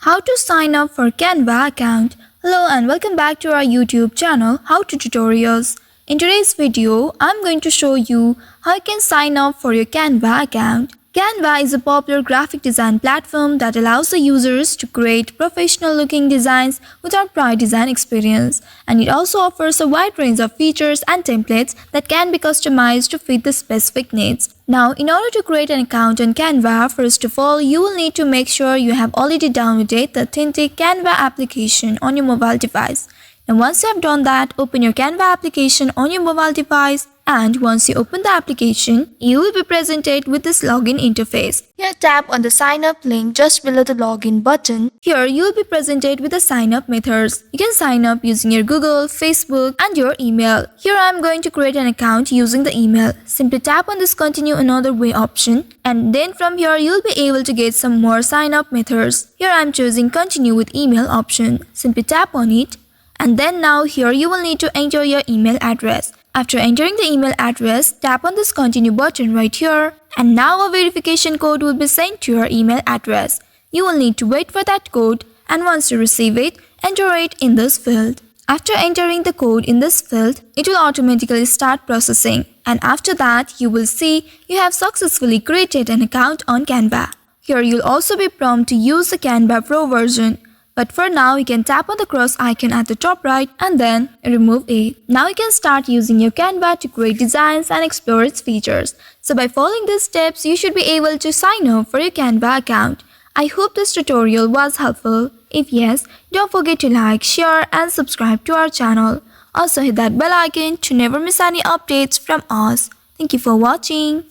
How to sign up for Canva account. Hello and welcome back to our YouTube channel How to Tutorials. In today's video, I'm going to show you how you can sign up for your Canva account. Canva is a popular graphic design platform that allows the users to create professional looking designs without prior design experience, and it also offers a wide range of features and templates that can be customized to fit the specific needs. Now, in order to create an account on Canva, first of all, you will need to make sure you have already downloaded the authentic Canva application on your mobile device. And once you have done that, open your Canva application on your mobile device, and once you open the application, you will be presented with this login interface. Here, tap on the sign up link just below the login button. Here, you will be presented with the sign up methods. You can sign up using your Google, Facebook, and your email. Here, I am going to create an account using the email. Simply tap on this continue another way option, and then from here, you will be able to get some more sign up methods. Here, I am choosing continue with email option. Simply tap on it. And then now here you will need to enter your email address. After entering the email address, tap on this continue button right here, and now a verification code will be sent to your email address. You will need to wait for that code, and once you receive it, enter it in this field. After entering the code in this field, it will automatically start processing, and after that you will see you have successfully created an account on Canva. Here you'll also be prompted to use the Canva Pro version. But for now, you can tap on the cross icon at the top right and then remove it. Now you can start using your Canva to create designs and explore its features. So by following these steps, you should be able to sign up for your Canva account. I hope this tutorial was helpful. If yes, don't forget to like, share and subscribe to our channel. Also hit that bell icon to never miss any updates from us. Thank you for watching.